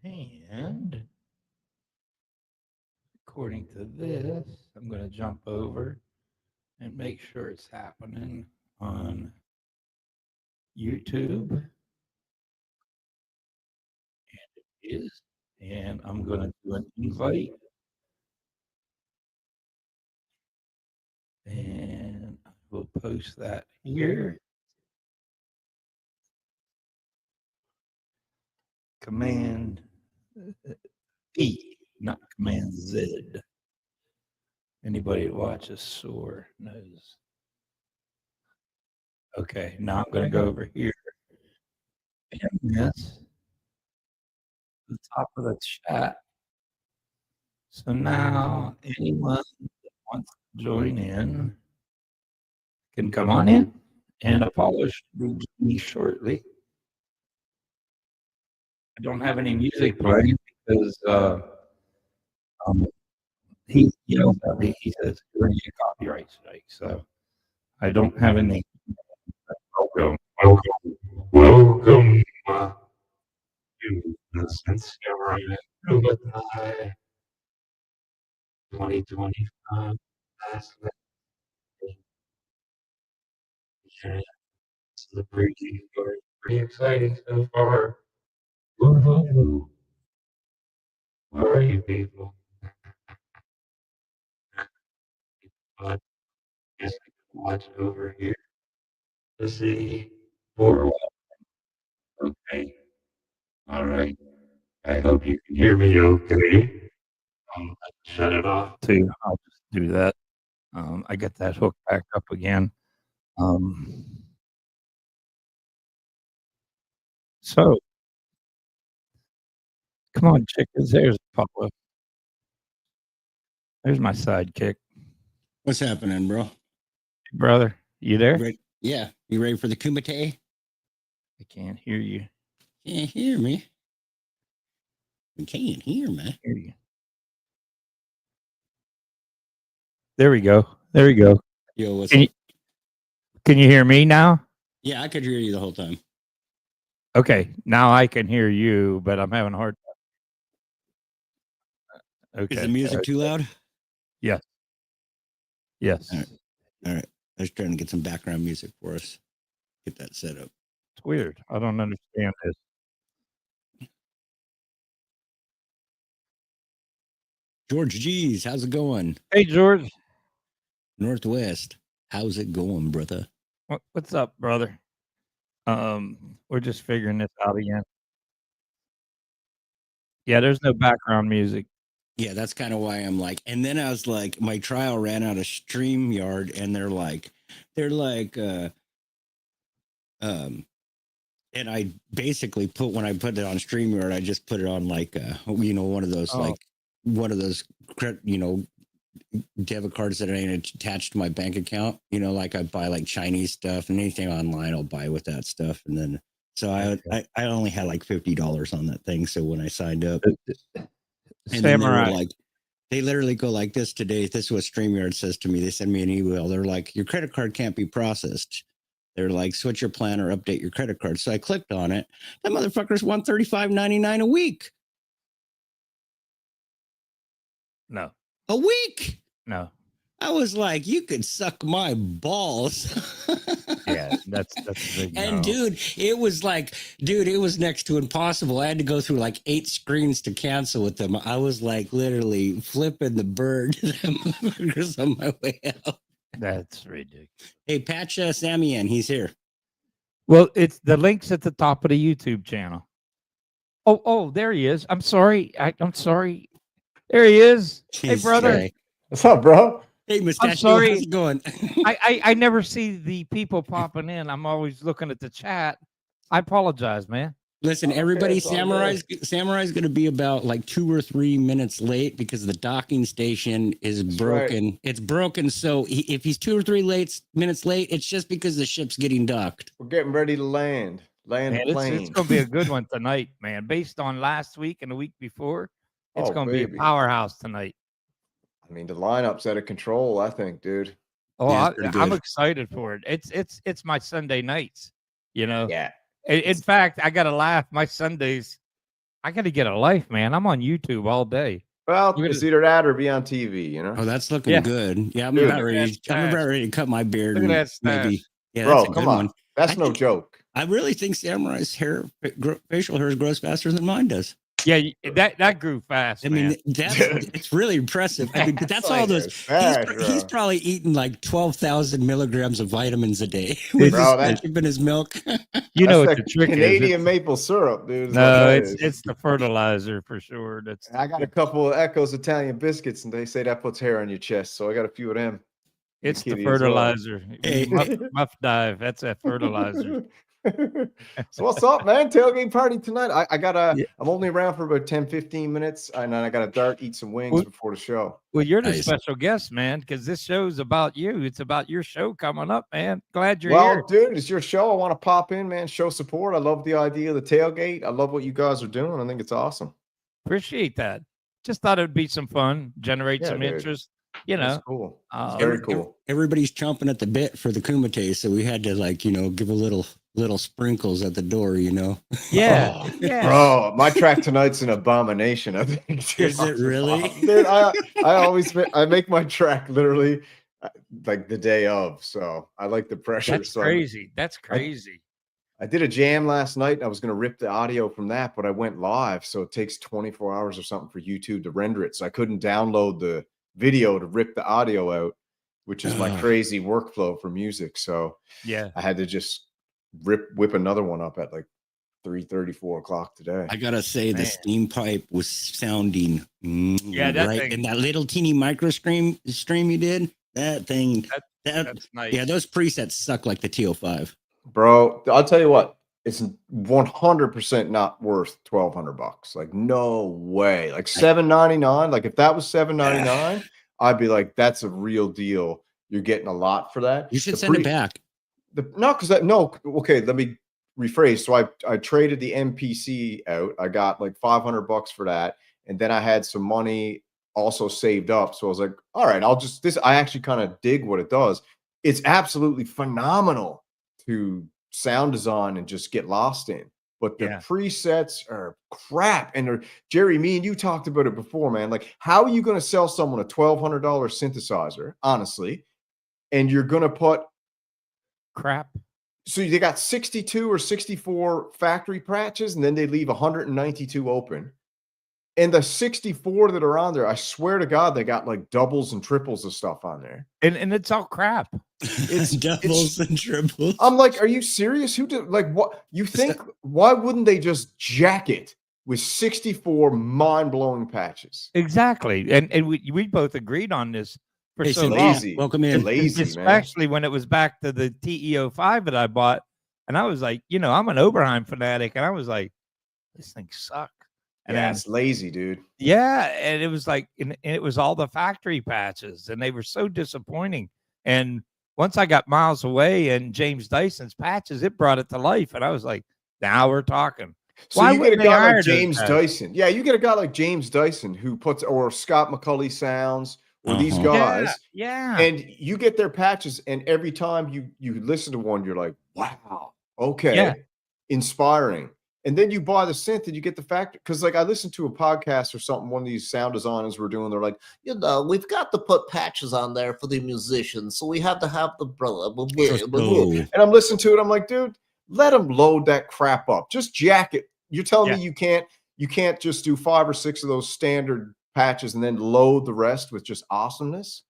And according to this, I'm going to jump over and make sure it's happening on YouTube. And it is. And I'm going to do an invite. And I will post that here. Command P, not Command Z. Anybody that watches SOAR knows. Okay, now I'm going to go over here. And this, the top of the chat. So now anyone that wants to join in can come on in, and Apollo should be joining me shortly. I don't have any music playing because he yells at me. He says you're going to get copyright strike. So I don't have any. Welcome to the Synth Samurai 2025. Yeah, it's the PreGame part. Pretty exciting so far. Woo-hoo. Where are you people? I guess I can watch it over here. Let's see. Okay. All right. I hope you can hear me okay. Shut it off too. I'll just do that. I get that hook back up again. So come on, chickens. There's Papa. There's my sidekick. What's happening, bro? Brother, you there? Yeah. You ready for the KUMITE'? I can't hear you. Can't hear me. You can't hear me. Hear you. There we go. There we go. Yo, what's up? Can you hear me now? Yeah, I could hear you the whole time. Okay, now I can hear you, but I'm having a hard time. Okay. Is the music too loud? Yes. Yes. All right. I was trying to get some background music for us. Get that set up. It's weird. I don't understand this. George G's, how's it going? Hey, George. Northwest, how's it going, brother? What's up, brother? We're just figuring this out again. Yeah, there's no background music. Yeah, that's kind of why I'm like, and then I was like, my trial ran out of StreamYard, and they're like, and I basically when I put it on StreamYard, I just put it on like, one of those, debit cards that ain't attached to my bank account. Like I buy like Chinese stuff and anything online I'll buy with that stuff. And then, so I only had like $50 on that thing. So when I signed up, and Samurai, they literally go like this today. This is what StreamYard says to me. They send me an email. They're like, your credit card can't be processed. They're like, switch your plan or update your credit card. So I clicked on it. That motherfucker's $135.99 a week. No. A week? No. I was like, you could suck my balls. Yeah, that's big. And no. dude, it was next to impossible. I had to go through like 8 screens to cancel with them. I was like literally flipping the bird on my way out. That's ridiculous. Hey, Patch Samian, he's here. Well, it's the link's at the top of the YouTube channel. Oh, there he is. I'm sorry. I'm sorry. There he is. Hey, brother. What's up, bro? Hey, Mustachio, I'm sorry. how's it going? I never see the people popping in. I'm always looking at the chat. I apologize, man. Listen, everybody, Samurai's going to be about like 2 or 3 minutes late because the docking station is broken. Right. It's broken. So if he's 2 or 3 minutes late, it's just because the ship's getting docked. We're getting ready to land the plane. It's going to be a good one tonight, man. Based on last week and the week before, it's going to be a powerhouse tonight. I mean, the lineup's out of control, I think, dude. Oh, yeah, I'm excited for it. It's my Sunday nights, Yeah. In fact, I got to laugh. My Sundays I got to get a life, man. I'm on YouTube all day. Well, Look at it's it. either that or be on TV, you know? Oh, that's looking Yeah. good. Yeah, I'm Dude. about ready. I'm about ready to cut my beard. Look at And that stash. maybe. Yeah, Bro, that's a come good on. one. That's I no think- joke. I really think Samurai's facial hair grows faster than mine does. Yeah, that grew fast. I mean, man. it's really impressive. I mean, but that's all like those. a stash, bro. He's probably eating like 12,000 milligrams of vitamins a day Bro, in his milk. You know That's what the that trick Canadian is? maple syrup, dude. is what No, that it's is. the fertilizer for sure. That's I got a couple of Echo's Italian biscuits, and they say that puts hair on your chest. So I got a few of them. it's the kitty as well. fertilizer. Hey. Muff dive. That's a fertilizer. So what's up, man? Tailgate party tonight. I got Yeah. I'm only around for about 10-15 minutes, and then I got to dart, eat some wings Well- before the show. Well, you're the Nice. special guest, man, because this show's about you. It's about your show coming up, man. Glad you're Well, here. dude, it's your show. I want to pop in, man. Show support. I love the idea of the tailgate. I love what you guys are doing. I think it's awesome. Appreciate that. Just thought it'd be some fun, generate Yeah, some dude. interest. You That's know, cool. uh, Very cool. Everybody's chomping at the bit for the kumite, so we had to give a little sprinkles at the door. yeah, Oh, yeah. Bro, my track tonight's an abomination. I think. Is it really? Dude, I make my track literally like the day of, so I like the pressure. That's so crazy. That's crazy. I did a jam last night. And I was going to rip the audio from that, but I went live, so it takes 24 hours or something for YouTube to render it. So I couldn't download the video to rip the audio out, which is my crazy workflow for music. So Yeah. I had to just whip another one up at like 3:30, 4 o'clock today. I gotta say, the Man. steam pipe was sounding Yeah, that right, thing- and that little teeny micro stream you did. That thing, That's nice. yeah, those presets suck like the TO5. Bro, I'll tell you what, it's 100% not worth $1,200. Like, no way. Like $7.99. Like, if that was $7.99, I'd be like, that's a real deal. You're getting a lot for that. You should send it back. Okay, let me rephrase. So I traded the MPC out. I got like $500 for that, and then I had some money also saved up. So I was like, all right, I actually kind of dig what it does. It's absolutely phenomenal to sound design and just get lost in. But the presets are crap. And Jerry, me and you talked about it before, man. Like, how are you going to sell someone a $1,200 synthesizer, honestly, and you're going to put Crap. so they got 62 or 64 factory patches, and then they leave 192 open. And the 64 that are on there, I swear to God, they got like doubles and triples of stuff on there. And it's all crap. It's doubles and triples. I'm like, are you serious? Who did like what you think? Why wouldn't they just jack it with 64 mind-blowing patches? Exactly. And we both agreed on this for Hey, so Cindy, long. lazy. welcome in. Lazy, man. Especially when it was back to the TEO5 that I bought. And I was like, I'm an Oberheim fanatic. And I was like, this thing sucks. And Yeah, then, it's lazy, dude. and it was like, and it was all the factory patches, and they were so disappointing. And once I got miles away and James Dyson's patches, it brought it to life. And I was like, now we're talking. So Why you get a wouldn't they guy hire like those James guys? Dyson. Yeah, you get a guy like James Dyson who puts, or Scott McCulley Sounds, or these guys. Yeah. And you get their patches, and every time you listen to one, you're like, wow, okay, inspiring. And then you buy the synth and you get the factor. Because like I listened to a podcast or something, one of these sound designers were doing, they're like, we've got to put patches on there for the musicians, so we have to have the and I'm listening to it, I'm like, dude, let them load that crap up. Just jack it. You're telling me you can't just do 5 or 6 of those standard patches and then load the rest with just awesomeness?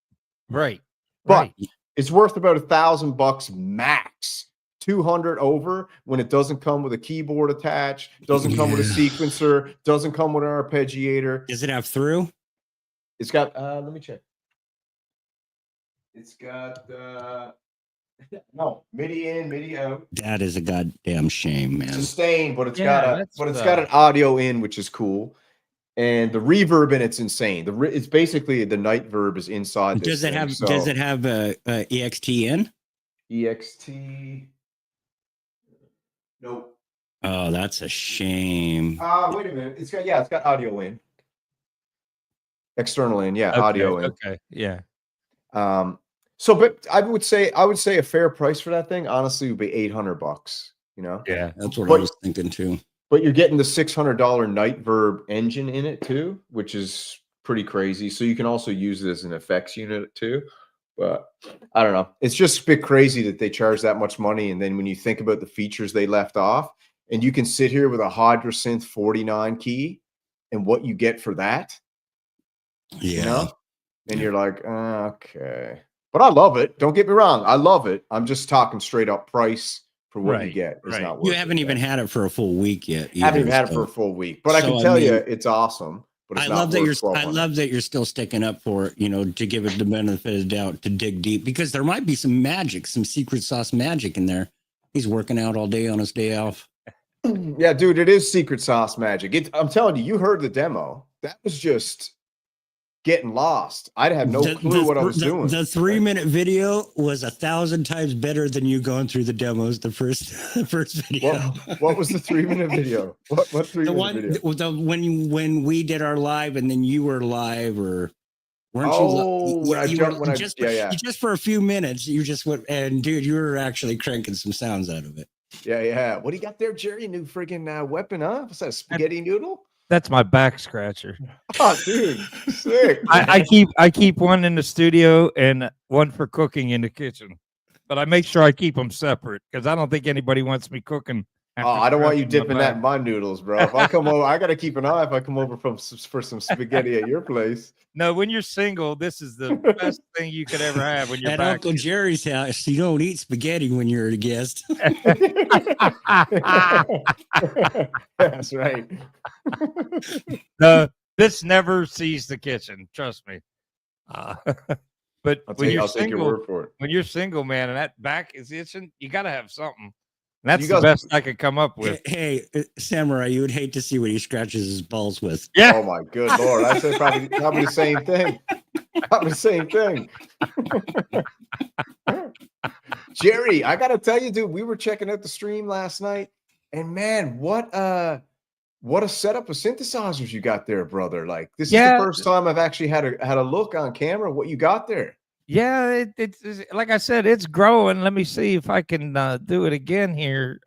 Right. But it's worth about $1,000 max. 200 over when it doesn't come with a keyboard attached, doesn't come with a sequencer, doesn't come with an arpeggiator. Does it have through? It's got let me check. It's got no MIDI in, MIDI out. That is a goddamn shame, man. Sustain, but it's got an audio in, which is cool. And the reverb in it's insane. It's basically the night verb is inside this. Does it have a EXT in? EXT. Nope. Oh, that's a shame. Wait a minute. It's got audio in. External in, audio in. Okay. Yeah. But I would say a fair price for that thing, honestly, would be $800. Yeah. That's what I was thinking too. But you're getting the $600 Night Verb engine in it too, which is pretty crazy. So you can also use it as an effects unit too. But I don't know. It's just a bit crazy that they charge that much money. And then when you think about the features they left off, and you can sit here with a Hydra Synth 49 key and what you get for that, you know, and you're like, okay. But I love it. Don't get me wrong. I love it. I'm just talking straight up price for what you get. It's not worth You haven't even had it for a full week yet. I haven't even had it for a full week, but I can tell you it's awesome. But it's I love that you're still sticking up for it, you know, to give it the benefit of the doubt, to dig deep, because there might be some magic, some secret sauce magic in there. He's working out all day on his day off. Yeah, dude, it is secret sauce magic. I'm telling you, you heard the demo. That was just getting lost. I'd have no clue what I was doing. The 3-minute video was 1,000 times better than you going through the demos. The first video. What was the 3-minute video? What 3-minute video? When we did our live and then you were live, or weren't you? Just for a few minutes, you just went, and dude, you were actually cranking some sounds out of it. Yeah. What do you got there, Jerry? New friggin' weapon, huh? What's that, a spaghetti noodle? That's my back scratcher. Oh, dude, sick. I keep one in the studio and one for cooking in the kitchen, but I make sure I keep them separate because I don't think anybody wants me cooking. I don't want you dipping that in my noodles, bro. If I come over, I gotta keep an eye if I come over for some spaghetti at your place. No, when you're single, this is the best thing you could ever have. When you're at Uncle Jerry's house, you don't eat spaghetti when you're a guest. That's right. No, this never sees the kitchen. Trust me. But I'll take your word for it. When you're single, man, and that back is itching, you got to have something. That's the best I could come up with. Hey, Samurai, you would hate to see what he scratches his balls with. Yeah. Oh my good Lord. I said probably the same thing. Probably the same thing. Jerry, I gotta tell you, dude, we were checking out the stream last night, and man, what a setup of synthesizers you got there, brother. Like, this is the first time I've actually had a look on camera what you got there. Yeah, it's like I said, it's growing. Let me see if I can do it again here.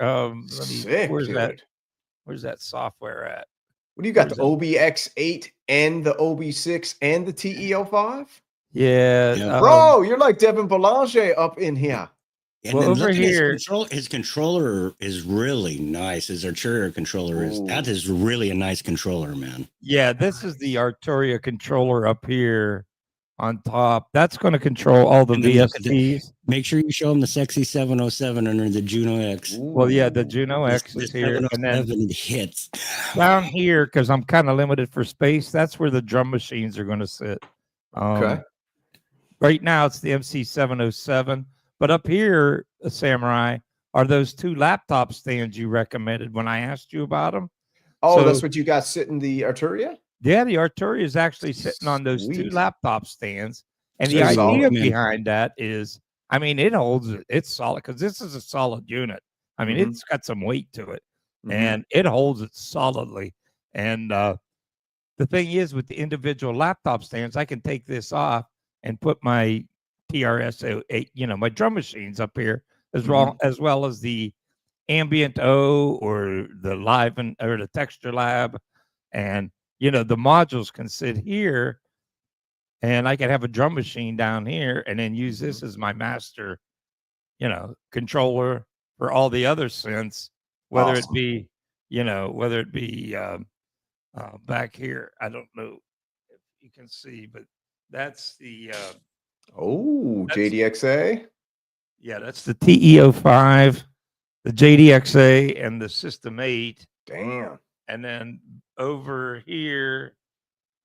Sick, where's dude. Where's that software at? What do you got? The OBX8 and the OB6 and the TE05? Yeah. Bro, you're like Devin Belanger up in here. And well, over here, his controller is really nice. His Arturia controller that is really a nice controller, man. Yeah, this is the Arturia controller up here on top. That's going to control all the VSTs. Make sure you show him the sexy 707 under the Juno X. Well, yeah, the Juno X is here, and then hits down here, because I'm kind of limited for space. That's where the drum machines are going to sit. Okay. Right now, it's the MC 707. But up here, Samurai, are those 2 laptop stands you recommended when I asked you about them? Oh, so, that's what you got sitting the Arturia? Yeah, the Arturia is actually sitting on those 2 laptop stands. And the idea behind that is, I mean, it's solid because this is a solid unit. I mean, it's got some weight to it and it holds it solidly. And the thing is, with the individual laptop stands, I can take this off and put my TRS-08, my drum machines up here as well as the Ambient O or the Live or the Texture Lab. And the modules can sit here, and I can have a drum machine down here and then use this as my master, controller for all the other synths, whether it be back here. I don't know if you can see, but that's the JDXA. Yeah, that's the TE05, the JDXA, and the System 8. Damn. And then over here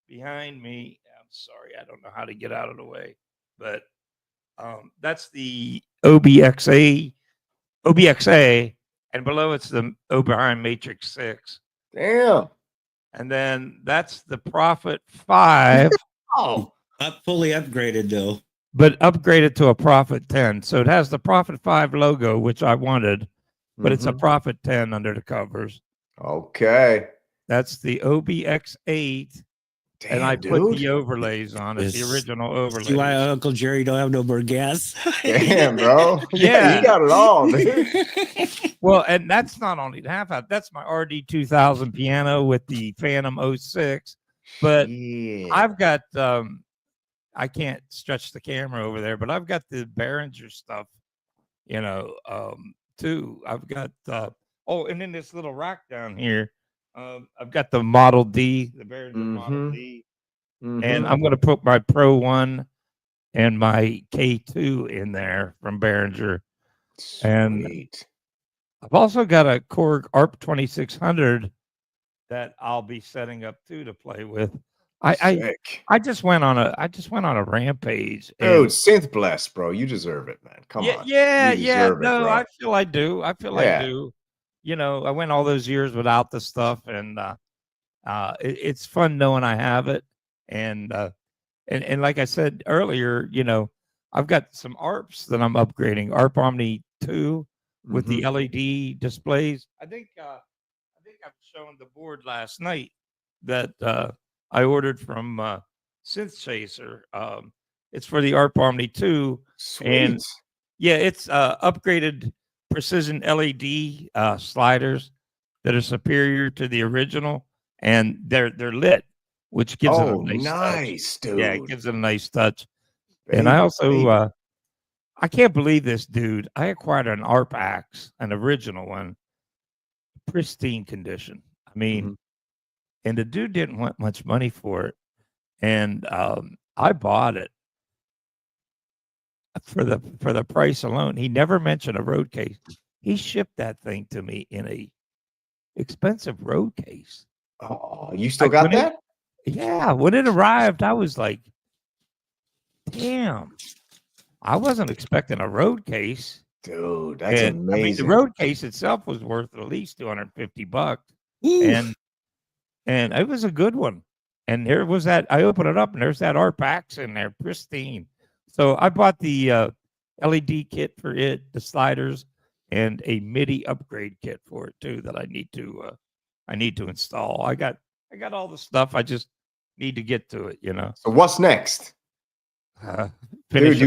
behind me, I'm sorry, I don't know how to get out of the way, but that's the OBXA, and below it's the Oberheim Matrix 6. Damn. And then that's the Prophet 5. Fully upgraded though. But upgraded to a Prophet 10. So it has the Prophet 5 logo, which I wanted, but it's a Prophet 10 under the covers. Okay. That's the OBX8. Damn, and I put the overlays on it, the original overlays. See why Uncle Jerry don't have no more gas? Damn, bro. Yeah, you got it all, dude. Well, and that's not only the half out. That's my RD 2000 piano with the Phantom 06. But Shit. I've got I can't stretch the camera over there, but I've got the Behringer stuff, too. I've got and then this little rack down here. I've got the Model D, the Behringer Model D, and I'm going to put my Pro 1 and my K2 in there from Behringer. And Sweet. I've also got a Korg ARP 2600 that I'll be setting up too to play with. Sick. I just went on a rampage. Dude, synth blessed, bro. You deserve it, man. Come on. Yeah. You deserve it, No, bro. I feel I do. I do. I went all those years without the stuff, and it's fun knowing I have it. And like I said earlier, I've got some ARPs that I'm upgrading. ARP Omni 2 with the LED displays. I think I've shown the board last night that I ordered from Synth Chaser. It's for the ARP Omni 2. Sweet. And yeah, it's upgraded precision LED sliders that are superior to the original, and they're lit, which gives it a nice touch. Dude. Yeah, it gives it a nice touch. And I also I can't believe this, dude. I acquired an ARP axe, an original one, pristine condition. I mean, and the dude didn't want much money for it, and I bought it for the price alone. He never mentioned a road case. He shipped that thing to me in a expensive road case. Oh, you still got that? Yeah, when it arrived, I was like, damn. I wasn't expecting a road case. Dude, that's amazing. I mean, the road case itself was worth at least $250. And it was a good one. And there was that, I opened it up and there's that ARP axe in there, pristine. So I bought the LED kit for it, the sliders, and a MIDI upgrade kit for it too that I need to install. I got all the stuff. I just need to get to it, So what's next? Dude,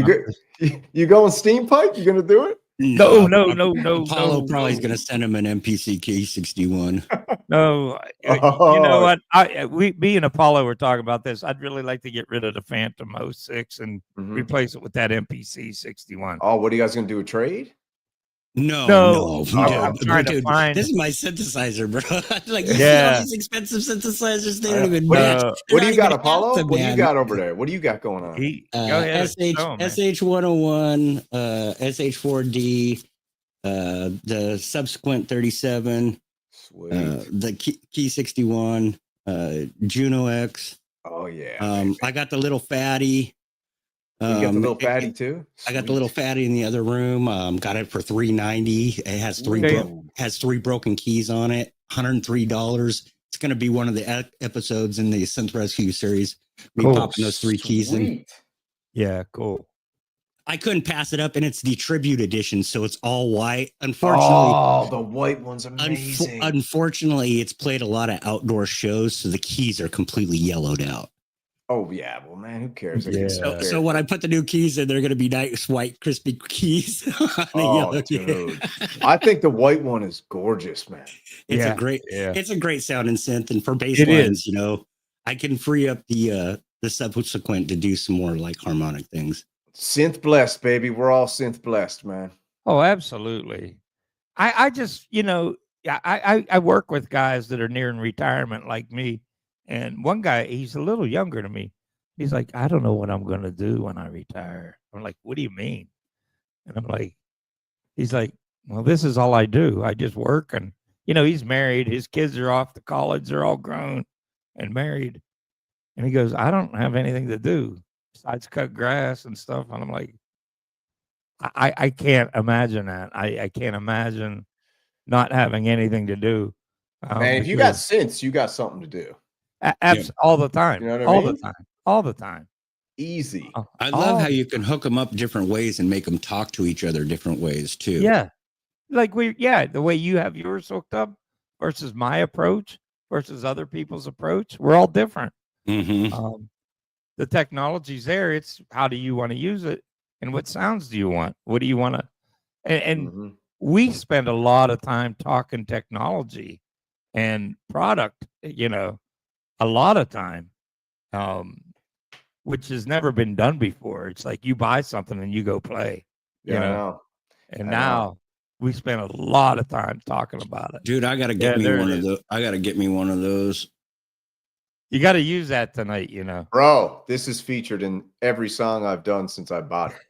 you going steam pipe? You gonna do it? No. Apollo probably is gonna send him an MPC K61. No, you know what? Me and Apollo were talking about this. I'd really like to get rid of the Phantom 06 and replace it with that MPC 61. Oh, what are you guys gonna do? A trade? No. I'm trying to find. This is my synthesizer, bro. Like, you Yeah. see all these expensive synthesizers, they don't even match. What do you got, Apollo? What do you got over there? What do you got going on? Go ahead. SH101, SH4D, the subsequent 37, Sweet. the Key 61, Juno X. Oh yeah. I got the little fatty. You got the little fatty too? I got the little fatty in the other room. Got it for $390. It has three broken keys on it. $103. It's going to be one of the episodes in the Synth Rescue series. Me popping those 3 keys in. Yeah, cool. I couldn't pass it up, and it's the tribute edition, so it's all white. Unfortunately, the white one's amazing. Unfortunately, it's played a lot of outdoor shows, so the keys are completely yellowed out. Oh yeah, well man, who cares? Yeah. So when I put the new keys in, they're going to be nice white crispy keys. Dude, I think the white one is gorgeous, man. It's a great sounding synth, and for bass lines, I can free up the subsequent to do some more like harmonic things. Synth blessed, baby. We're all synth blessed, man. Oh, absolutely. I just I work with guys that are nearing retirement like me. And one guy, he's a little younger than me. He's like, I don't know what I'm going to do when I retire. I'm like, what do you mean? And I'm like, he's like, well, this is all I do. I just work. And, he's married. His kids are off to college. They're all grown and married. And he goes, I don't have anything to do besides cut grass and stuff. And I'm like, I can't imagine that. I can't imagine not having anything to do. Man, if you got synths, you got something to do. All the time. You know what I mean? All the time. Easy. I love how you can hook them up different ways and make them talk to each other different ways too. Yeah. Like the way you have yours hooked up versus my approach versus other people's approach. We're all different. Mm-hmm. The technology's there. It's how do you want to use it? And what sounds do you want? What do you want to, and we spend a lot of time talking technology and product, a lot of time, which has never been done before. It's like you buy something and you go play, Yeah, I know. and I now we spend a lot of time talking about it. Dude, I gotta get me one of those. I gotta get me one of those. You got to use that tonight, Bro, this is featured in every song I've done since I bought it.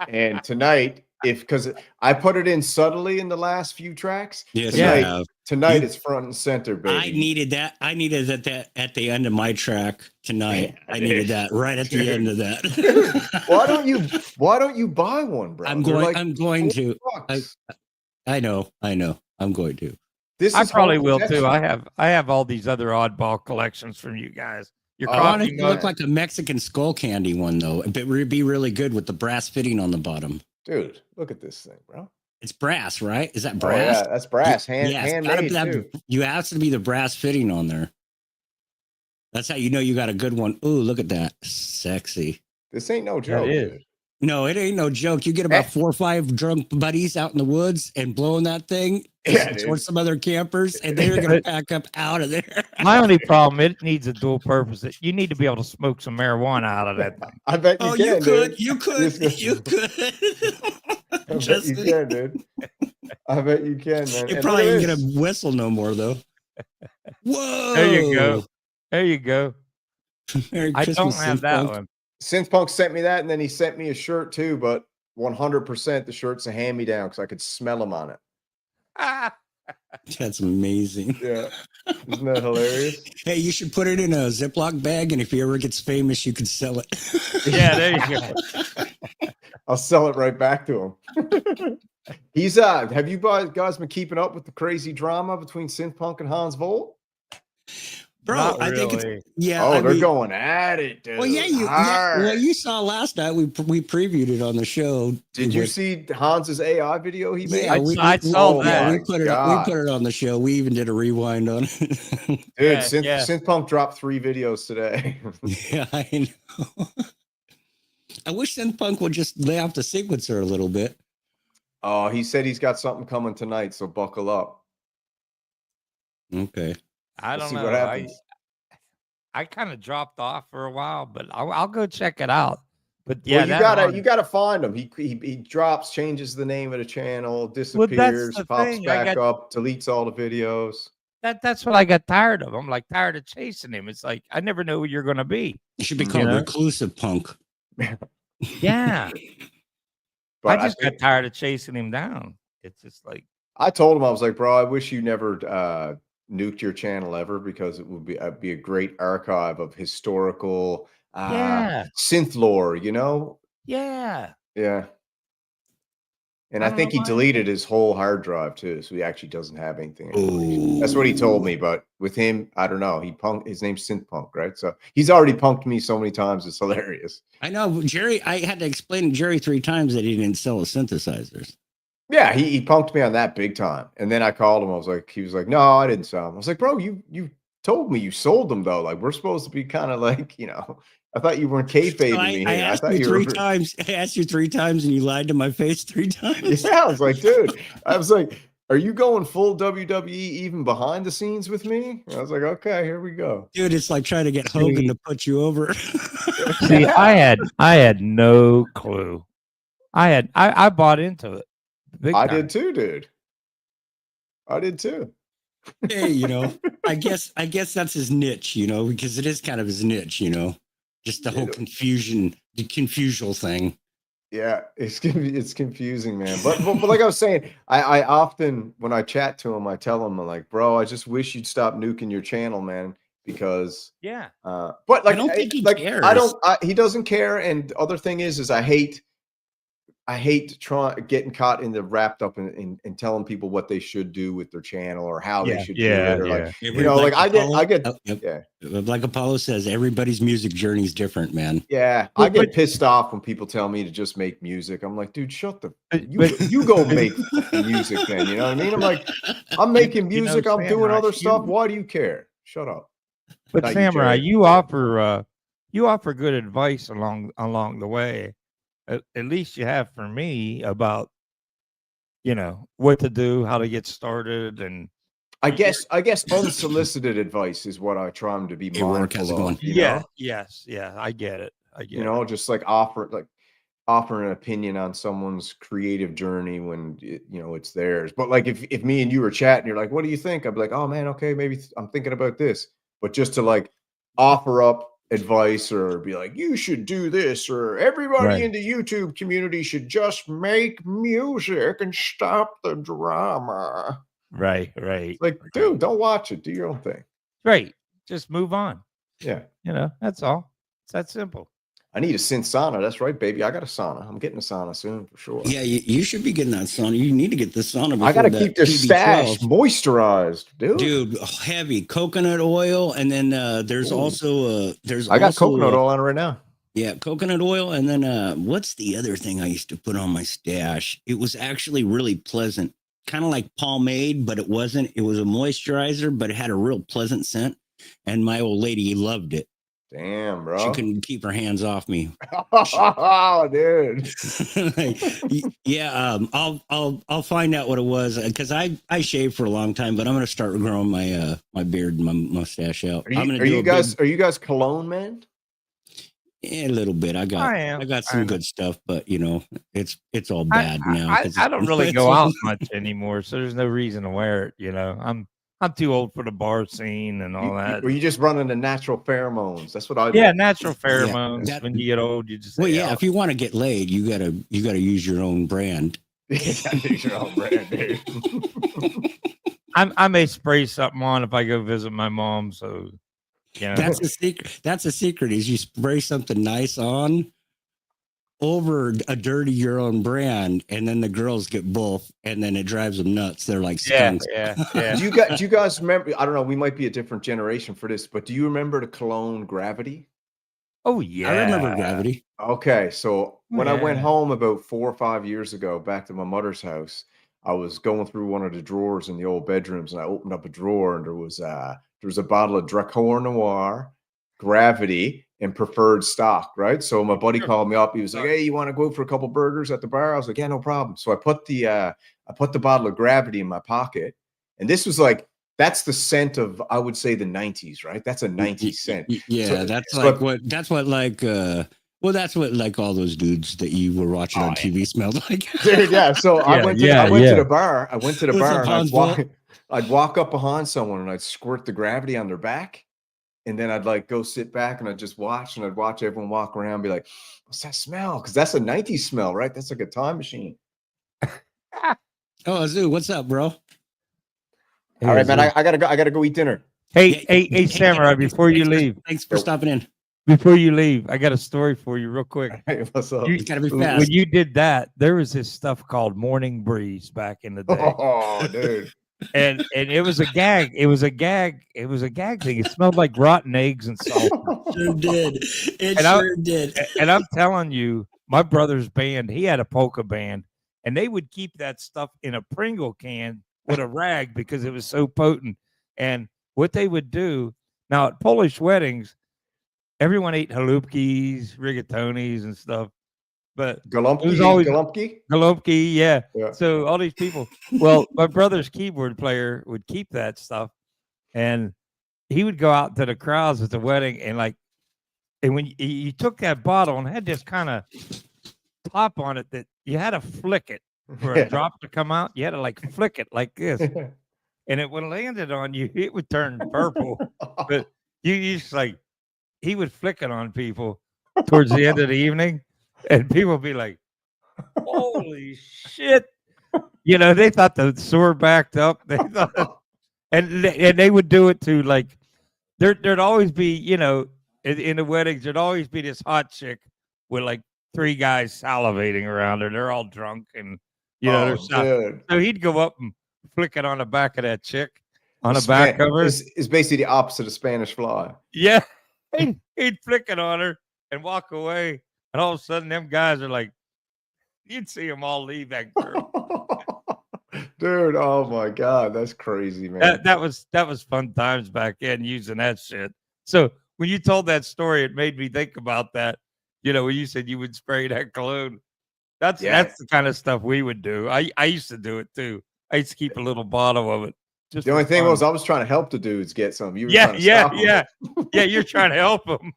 And tonight, because I put it in subtly in the last few tracks. Yes, tonight it's front and center, baby. I needed that. I needed that at the end of my track tonight. I needed that right at the end of that. Why don't you buy one, bro? I'm going to. I know. I'm going to. I probably will too. I have all these other oddball collections from you guys. I want it to look like a Mexican skull candy one though. It would be really good with the brass fitting on the bottom. Dude, look at this thing, bro. It's brass, right? Is that brass? Oh, yeah, that's brass. Handmade too. You have to be the brass fitting on there. That's how you know you got a good one. Ooh, look at that. Sexy. This ain't no joke, dude. No, it ain't no joke. You get about 4 or 5 drunk buddies out in the woods and blowing that thing towards some other campers, and they're going to pack up out of there. My only problem, it needs a dual purpose. You need to be able to smoke some marijuana out of that thing. I bet you can, dude. You could. I bet you can, dude. I bet you can, man. You probably ain't going to whistle no more, though. Whoa. There you go. I don't have that one. Synth Punk sent me that, and then he sent me a shirt too, but 100% the shirt's a hand-me-down because I could smell him on it. That's amazing. Yeah. Isn't that hilarious? Hey, you should put it in a Ziploc bag, and if he ever gets famous, you can sell it. Yeah, there you go. I'll sell it right back to him. He's have you guys been keeping up with the crazy drama between Synth Punk and Hans Volt? Bro, I think it's they're going at it, dude. Well, you saw last night. We previewed it on the show. Did you see Hans's AI video he made? Yeah, I saw that. We put it on the show. We even did a rewind on it. Dude, Synth Punk dropped 3 videos today. Yeah, I know. I wish Synth Punk would just lay off the sequencer a little bit. Oh, he said he's got something coming tonight, so buckle up. Okay. I don't know. I kind of dropped off for a while, but I'll go check it out. But yeah, you gotta find him. He drops, changes the name of the channel, disappears, pops back up, deletes all the videos. That's what I got tired of. I'm like tired of chasing him. It's like I never know who you're gonna be. You should be called Reclusive Punk. Yeah. But I just got tired of chasing him down. It's just like I told him, I was like, bro, I wish you never nuked your channel ever, because it would be a great archive of historical synth lore, Yeah. And I think he deleted his whole hard drive too, so he actually doesn't have anything. That's what he told me. But with him, I don't know. His name's Synth Punk, right? So he's already punked me so many times. It's hilarious. I know, Jerry. I had to explain to Jerry 3 times that he didn't sell his synthesizers. Yeah, he punked me on that big time. And then I called him. He was like, no, I didn't sell them. I was like, bro, you told me you sold them though. Like, we're supposed to be kind of like, I thought you weren't kayfabing me. I asked you 3 times. I asked you 3 times and you lied to my face 3 times. Yeah, I was like, dude, are you going full WWE even behind the scenes with me? And I was like, okay, here we go. Dude, it's like trying to get Hogan to put you over. See, I had no clue. I bought into it. I did too, dude. I did too. Hey, I guess that's his niche, because it is kind of his niche, just the whole confusion, the confusional thing. Yeah, it's confusing, man. But like I was saying, I often, when I chat to him, I tell him, I'm like, bro, I just wish you'd stop nuking your channel, man, because but like I don't think he cares. He doesn't care. And the other thing is I hate getting caught in the wrapped up in telling people what they should do with their channel or how they should do it. Or I get like Apollo says, everybody's music journey is different, man. Yeah. I get pissed off when people tell me to just make music. I'm like, dude, you go make music then. You know what I mean? I'm like, I'm making music. I'm doing other stuff. Why do you care? Shut up. But Samurai, you offer good advice along the way. At least you have for me about you know, what to do, how to get started, and I guess unsolicited advice is what I try to be Hey, Rourke, how's it mindful going? of. You yeah, know, yes, yeah, I get it. I get you it. know, just like offer an opinion on someone's creative journey when you know it's theirs. But like if me and you were chatting, you're like, what do you think? I'd be like, oh man, okay, maybe I'm thinking about this. But just to like offer up advice or be like, you should do this, or everybody Right. in the YouTube community should just make music and stop the drama. Right. It's like, dude, don't watch it. Do your own thing. Right. Just move on. Yeah. You know, that's all. It's that simple. I need a synth sauna. That's right, baby. I got a sauna. I'm getting a sauna soon for sure. Yeah, you should be getting that sauna. You need to get the sauna before I got to that keep the stash TB12. moisturized, dude. Dude, heavy coconut oil, and then there's Ooh. also I got coconut oil on right now. Yeah, coconut oil, and then what's the other thing I used to put on my stash? It was actually really pleasant, kind of like pomade, but it wasn't. It was a moisturizer, but it had a real pleasant scent, and my old lady loved it. Damn, bro. She couldn't keep her hands off me. Oh, dude. Yeah, I'll find out what it was because I shaved for a long time, but I'm gonna start growing my my beard and my mustache out. Are you guys cologne men? Yeah, a little bit. I got some good stuff, but you know, it's all bad now. I don't really go out much anymore, so there's no reason to wear it. You know, I'm too old for the bar scene and all that. Were you just running the natural pheromones? That's what I do. Yeah, natural pheromones. When you get old, you just well, yeah. If you want to get laid, you gotta use your own brand. Use your own brand, dude. I may spray something on if I go visit my mom. So, you know. That's a secret. That's a secret. Is you spray something nice on over a dirty your own brand, and then the girls get both, and then it drives them nuts. They're like skunks. Yeah. Do you guys remember? I don't know. We might be a different generation for this, but do you remember the cologne Gravity? Oh yeah, I remember Gravity. Okay, so when I went home about 4 or 5 years ago, back to my mother's house, I was going through one of the drawers in the old bedrooms, and I opened up a drawer, and there was a bottle of Dracor Noir, Gravity, and Preferred Stock. Right. So my buddy called me up. He was like, "Hey, you want to go out for a couple burgers at the bar?" I was like, "Yeah, no problem." So I put the bottle of Gravity in my pocket, and this was like. That's the scent of, I would say, the 90s, right? That's a 90s scent. Yeah, that's what like all those dudes that you were watching on TV smelled like. Dude, yeah. So I went to the bar. And I'd walk up behind someone and I'd squirt the Gravity on their back. And then I'd like go sit back and I'd just watch, and I'd watch everyone walk around and be like, what's that smell? Because that's a 90s smell, right? That's like a time machine. Oh, Azu, what's up, bro? All right, man. I gotta go eat dinner. Hey, Samurai, before you leave. Thanks for stopping in. Before you leave, I got a story for you real quick. Hey, what's up? You gotta be fast. When you did that, there was this stuff called Morning Breeze back in the day. Oh, dude. And it was a gag. It was a gag thing. It smelled like rotten eggs and salt. Sure did. It sure did. And I'm telling you, my brother's band, he had a polka band, and they would keep that stuff in a Pringle can with a rag because it was so potent. And what they would do now at Polish weddings, everyone ate halupkis, rigatonis, and stuff. But Galupki, it was always Galupki, yeah. So all these people. Well, my brother's keyboard player would keep that stuff, and he would go out to the crowds at the wedding, and when you took that bottle and had this kind of top on it that you had to flick it for a drop to come out. You had to like flick it like this, and when it landed on you, it would turn purple. But you just like he would flick it on people towards the end of the evening. And people would be like, holy shit. You know, they thought the sewer backed up. They thought, and they would do it to like, there'd always be, you know, in the weddings, there'd always be this hot chick with like 3 guys salivating around her. They're all drunk and, you know, so he'd go up and flick it on the back of that chick on the back cover. It's basically the opposite of Spanish fly. Yeah. He'd flick it on her and walk away. And all of a sudden, them guys are like, you'd see them all leave that girl. Dude, oh my God, that's crazy, man. That was fun times back then using that shit. So when you told that story, it made me think about that. You know, when you said you would spray that cologne. That's Yeah. that's the kind of stuff we would do. I used to do it too. I used to keep a little bottle of it. Just The only for thing fun. was I was trying to help the dudes get some. You were Yeah, trying to yeah, stop 'em. yeah. Yeah, you're trying to help them.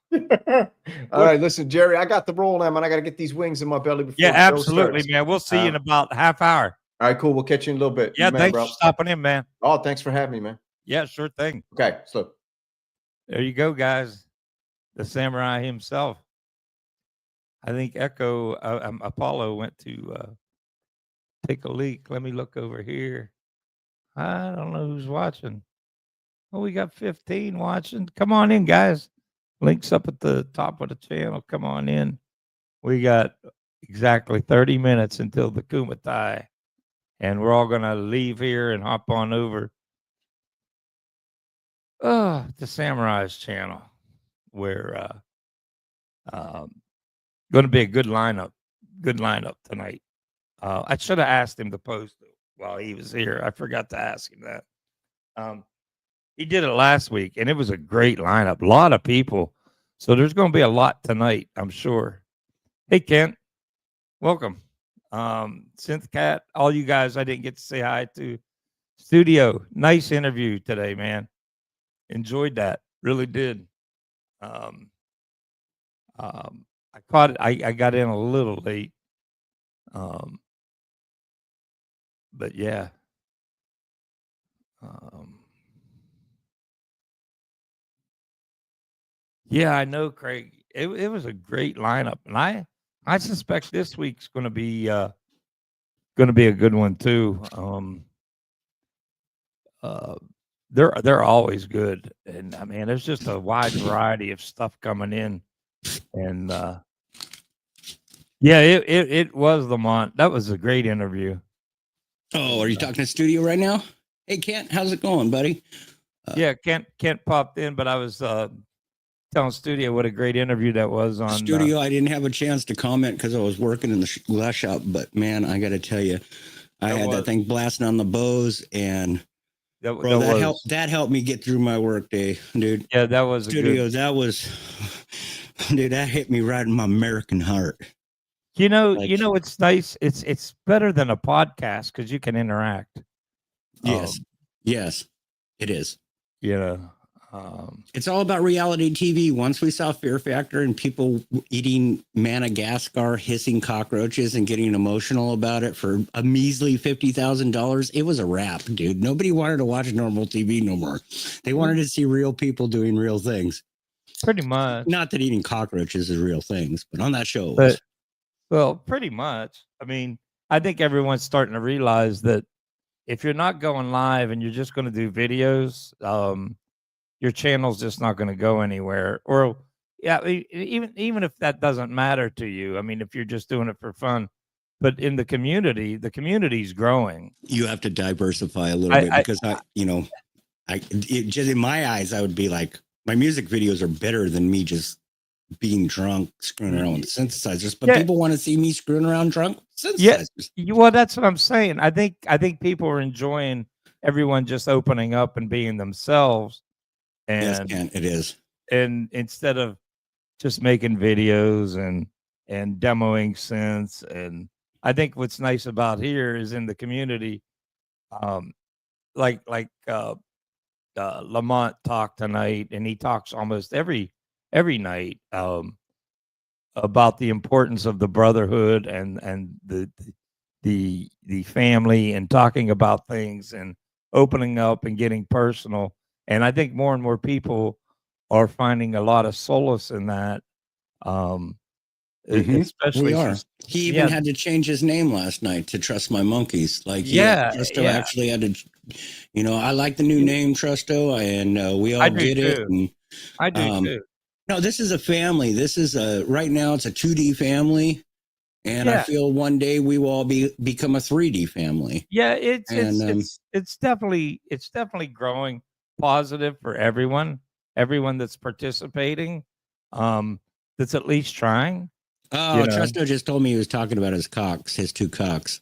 All right, listen, Jerry, I got the roll now, man. I got to get these wings in my belly before Yeah, the show absolutely, starts. man. We'll see you in about a half hour. All right, cool. We'll catch you in a little bit. Yeah, You man, thanks bro. for stopping in, man. Oh, thanks for having me, man. Yeah, sure thing. Okay, so There you go, guys. The samurai himself. I think Apollo went to take a leak. Let me look over here. I don't know who's watching. Oh, we got 15 watching. Come on in, guys. Links up at the top of the channel. Come on in. We got exactly 30 minutes until the KUMITE'25, and we're all going to leave here and hop on over to Samurai's channel, where going to be a good lineup tonight. I should have asked him to post it while he was here. I forgot to ask him that. He did it last week, and it was a great lineup. A lot of people. So there's going to be a lot tonight, I'm sure. Hey, Kent. Welcome. Synth Cat, all you guys I didn't get to say hi to. Studio, nice interview today, man. Enjoyed that. Really did. I caught it. I got in a little late. But yeah. Yeah, I know, Craig. It was a great lineup, and I suspect this week's going to be a good one too. They're always good, and I mean, there's just a wide variety of stuff coming in, and yeah, it was Lamont. That was a great interview. Oh, are you talking to studio right now? Hey, Kent, how's it going, buddy? Yeah, Kent popped in, but I was telling studio what a great interview that was on studio. I didn't have a chance to comment because I was working in the glass shop, but man, I got to tell you, I had that thing blasting on the Bose, and that helped me get through my work day, dude. Yeah, that was studio. That was, dude, that hit me right in my American heart. You know, it's nice. It's better than a podcast because you can interact. Yes, yes, it is. You know, it's all about reality TV. Once we saw Fear Factor and people eating Madagascar, hissing cockroaches, and getting emotional about it for a measly $50,000, it was a wrap, dude. Nobody wanted to watch normal TV no more. They wanted to see real people doing real things. Pretty much. Not that eating cockroaches is real things, but on that show. Well, pretty much. I mean, I think everyone's starting to realize that if you're not going live and you're just going to do videos, your channel's just not going to go anywhere. Or yeah, even if that doesn't matter to you. I mean, if you're just doing it for fun, but in the community's growing. You have to diversify a little bit because just in my eyes, I would be like, my music videos are better than me just being drunk, screwing around with synthesizers, but people want to see me screwing around drunk synthesizers. Yeah, well, that's what I'm saying. I think people are enjoying everyone just opening up and being themselves. And yes, Ken, it is. And instead of just making videos and demoing synths, and I think what's nice about here is in the community, like Lamont talked tonight, and he talks almost every night about the importance of the brotherhood and the family, and talking about things and opening up and getting personal. And I think more and more people are finding a lot of solace in that. Especially we are. He even had to change his name last night to Trust My Monkeys. Like, Trusto actually had to, I like the new name Trusto, and we all get it. And, I do too. No, this is a family. This is right now it's a 2D family. And I feel one day we will all become a 3D family. Yeah, it's definitely growing positive for everyone that's participating, that's at least trying. Oh, Trusto just told me he was talking about his cocks, his two cocks.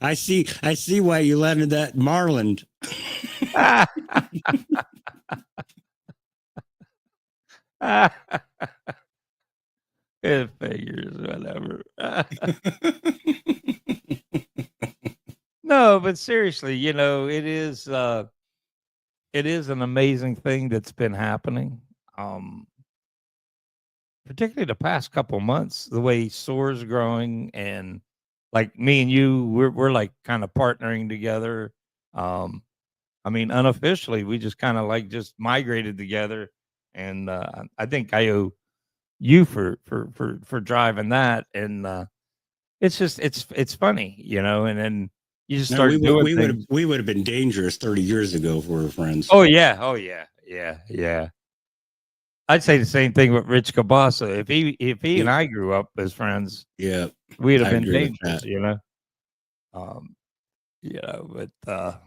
I see why you landed that Marlin. It figures, whatever. No, but seriously, it is an amazing thing that's been happening. Particularly the past couple months, the way Soar's growing, and like me and you, we're like kind of partnering together. I mean, unofficially, we just kind of like just migrated together, and I think I owe you for driving that, and it's just it's funny, and then you just No, start doing things. we would have been dangerous 30 years ago if we were friends. Oh yeah, yeah. I'd say the same thing with Rich Cabasa. If he and I grew up as friends, Yeah, we'd have I been agree with dangerous, that. But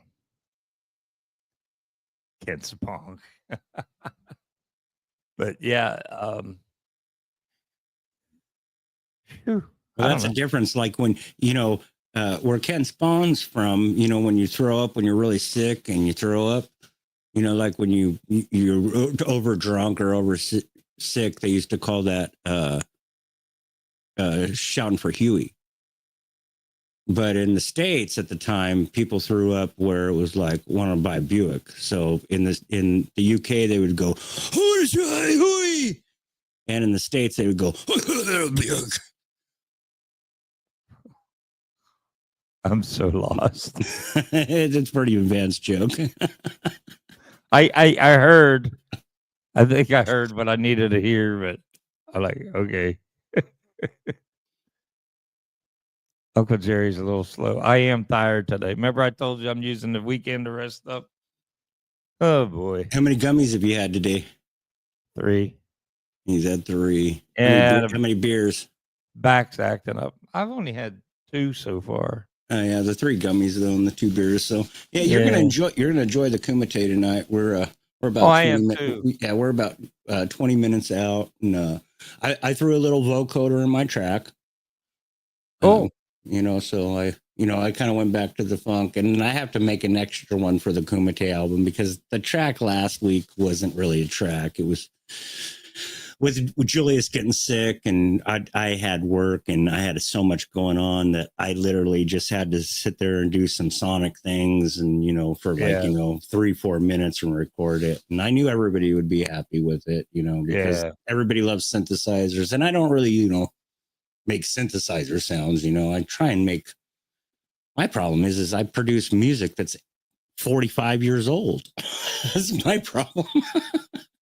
Ken Sapong. But yeah, Well, that's a difference. Like when, where Ken Spawn's from, when you throw up, when you're really sick and you throw up, like when you're over drunk or over sick, they used to call that shouting for Huey. But in the States at the time, people threw up where it was like want to buy a Buick. So in the UK, they would go, Huey. And in the States, they would go, Buick. I'm so lost. It's a pretty advanced joke. I heard. I think I heard what I needed to hear, but I'm like, okay. Uncle Jerry's a little slow. I am tired today. Remember I told you I'm using the weekend to rest up? Oh, boy. How many gummies have you had today? 3. He's had 3. And how many beers? Back's acting up. I've only had 2 so far. Oh yeah, the 3 gummies though, and the 2 beers. So yeah, you're gonna enjoy the Kumite tonight. We're about. I am too. Yeah, we're about 20 minutes out, and I threw a little vocoder in my track. Oh, so I kind of went back to the funk, and I have to make an extra one for the Kumite album because the track last week wasn't really a track. It was with Julius getting sick, and I had work, and I had so much going on that I literally just had to sit there and do some sonic things, and for 3-4 minutes and record it. And I knew everybody would be happy with it, because everybody loves synthesizers, and I don't really make synthesizer sounds. I try and make. My problem is I produce music that's 45 years old. That's my problem.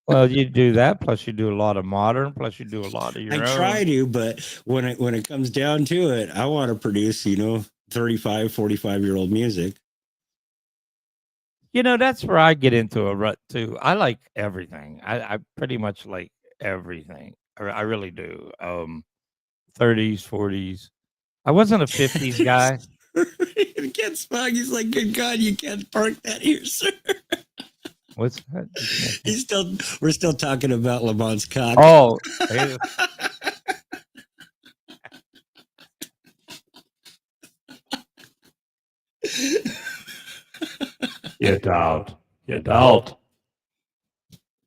Well, you do that, plus you do a lot of modern, plus you do a lot of your own. I try to, but when it comes down to it, I want to produce, 35, 45-year-old music. That's where I get into a rut too. I like everything. I pretty much like everything. I really do. 30s, 40s. I wasn't a 50s guy. It gets smug. He's like, good God, you can't park that here, sir. What's that? We're still talking about Lamont's cock. Oh, get out! Get out!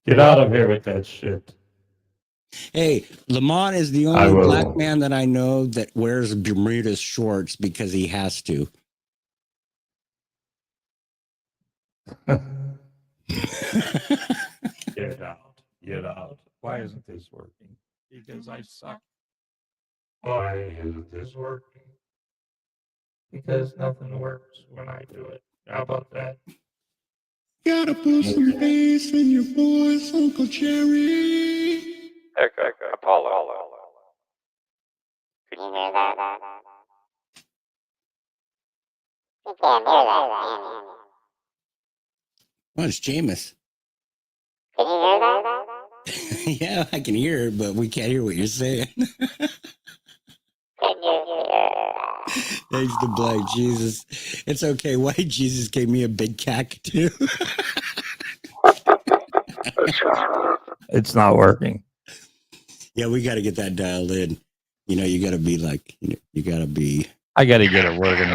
Get out of here with that shit. Hey, Lamont is the only black man that I know that wears Bermuda shorts because he has to. Get out. Get out. Why isn't this working? Because I suck. Why isn't this working? Because nothing works when I do it. How about that? Gotta put some bass in your voice, Uncle Jerry. Apollo. Can you hear that? You can't hear that. Oh, it's Jameis. Can you hear that? Yeah, I can hear it, but we can't hear what you're saying. Can you hear that? Thanks to Black Jesus. It's okay. White Jesus gave me a big cockatoo. It's not working. Yeah, we got to get that dialed in. You got to be like, you got to be. I got to get it working.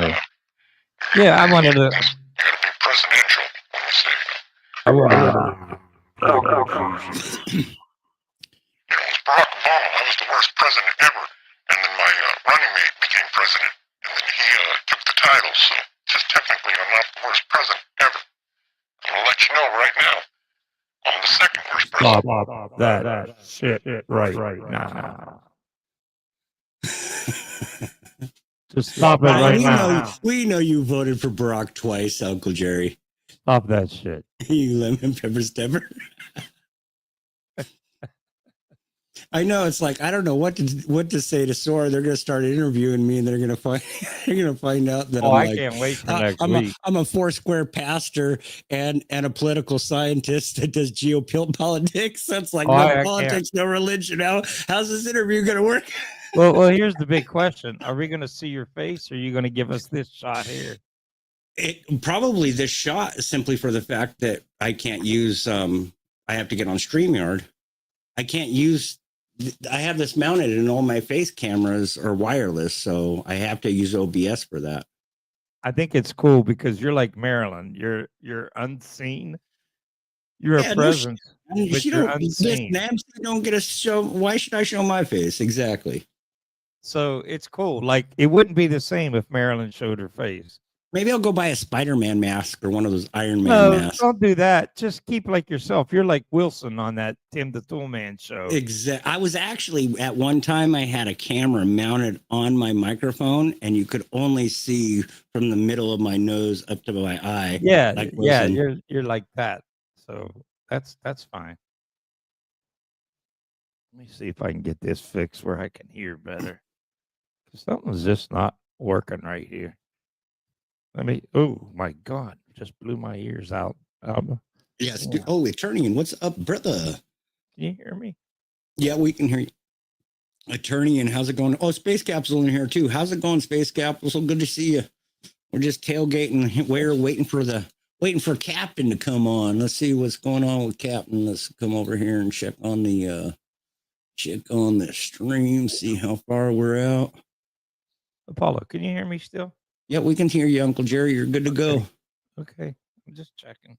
Yeah, I wanted to. Presidential. I wanted to. Barack Obama. I was the worst president ever. And then my running mate became president. And then he took the title. So just technically, I'm not the worst president ever. I'm going to let you know right now. I'm the second worst president. Stop that shit right now. Just stop it right now. We know you voted for Barack twice, Uncle Jerry. Stop that shit. You lemon pepper stepper. I know, it's like I don't know what to say to Sora. They're going to start interviewing me, and they're going to find out that I can't wait for next week. I'm a Foursquare pastor and a political scientist that does geopolitics. That's like no politics, no religion. How's this interview going to work? Well, here's the big question: are we going to see your face, or are you going to give us this shot here? Probably this shot, simply for the fact that I can't use. I have to get on StreamYard. I can't use. I have this mounted, and all my face cameras are wireless, so I have to use OBS for that. I think it's cool because you're like Marilyn. You're unseen. You're a presence, but you're unseen. Don't get a show. Why should I show my face? Exactly. So it's cool. Like it wouldn't be the same if Marilyn showed her face. Maybe I'll go buy a Spider-Man mask or one of those Iron Man masks. Don't do that. Just keep like yourself. You're like Wilson on that Tim the Toolman show. Exactly. I was actually at one time I had a camera mounted on my microphone, and you could only see from the middle of my nose up to my eye. Yeah, like yeah. You're like that. So that's fine. Let me see if I can get this fixed where I can hear better. Something's just not working right here. Oh my God, just blew my ears out. Yes. Yeah. Oh, Eternian, what's up, brother? Can you hear me? Yeah, we can hear you. Eternian, how's it going? Oh, Space Capsule in here too. How's it going, Space Capsule? Good to see you. We're just tailgating. We're waiting for Captain to come on. Let's see what's going on with Captain. Let's come over here and check on the stream. See how far we're out. Apollo, can you hear me still? Yeah, we can hear you, Uncle Jerry. You're good to go. Okay. I'm just checking.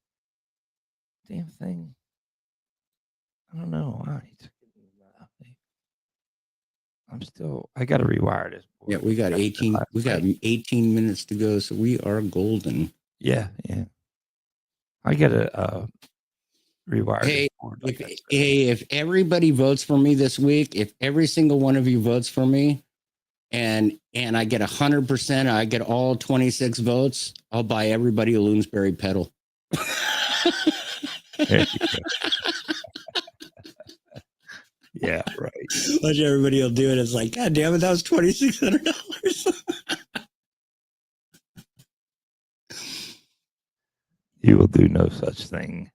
Damn thing. I don't know why. I got to rewire this board. Yeah, we got 18 minutes to go, so we are golden. Yeah. I got to rewire this board. If everybody votes for me this week, if every single one of you votes for me, and I get 100%, I get all 26 votes, I'll buy everybody a Loonsberry pedal. Yeah, right. Watch everybody will do it. It's like, God damn it, that was $2,600. You will do no such thing.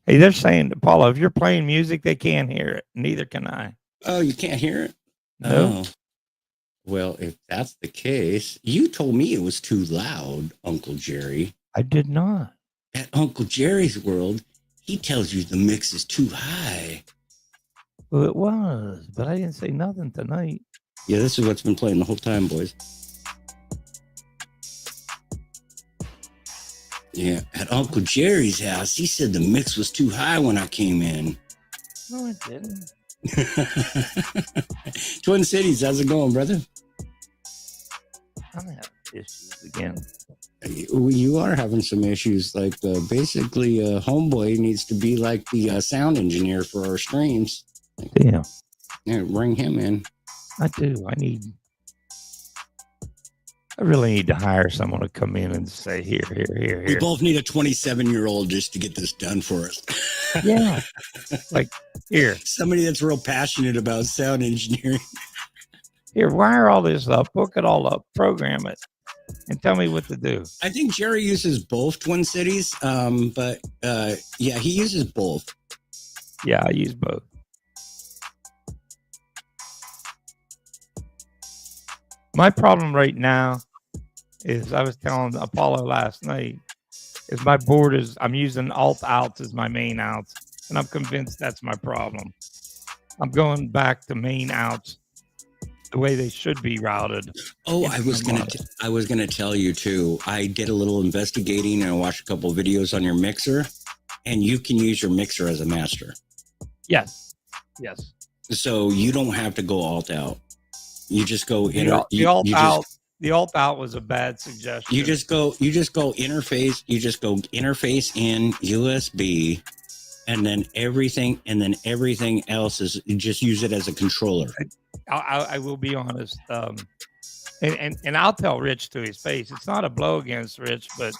Hey, they're saying, Paula, if you're playing music, they can't hear it. Neither can I. Oh, you can't hear it? No. Oh. Well, if that's the case, you told me it was too loud, Uncle Jerry. I did not. At Uncle Jerry's world, he tells you the mix is too high. Well, it was, but I didn't say nothing tonight. Yeah, this is what's been playing the whole time, boys. Yeah, at Uncle Jerry's house, he said the mix was too high when I came in. No, it didn't. Twin Cities, how's it going, brother? I'm having issues again. You are having some issues. Like basically, Homeboy needs to be like the sound engineer for our streams. Damn. Yeah, bring him in. I do. I really need to hire someone to come in and say, here. We both need a 27-year-old just to get this done for us. Yeah. Like, here. Somebody that's real passionate about sound engineering. Here, wire all this up, hook it all up, program it, and tell me what to do. I think Jerry uses both Twin Cities, but yeah, he uses both. Yeah, I use both. My problem right now is, I was telling Apollo last night, is my board is, I'm using alt outs as my main outs, and I'm convinced that's my problem. I'm going back to main outs the way they should be routed. Oh, I was gonna tell you too. I did a little investigating and I watched a couple of videos on your mixer, and you can use your mixer as a master. Yes. Yes. So you don't have to go alt out. You just go The, inter. the alt out. The alt out was a bad suggestion. You just go interface. You just go interface in USB, and then everything else is, you just use it as a controller. I will be honest. And I'll tell Rich to his face. It's not a blow against Rich, but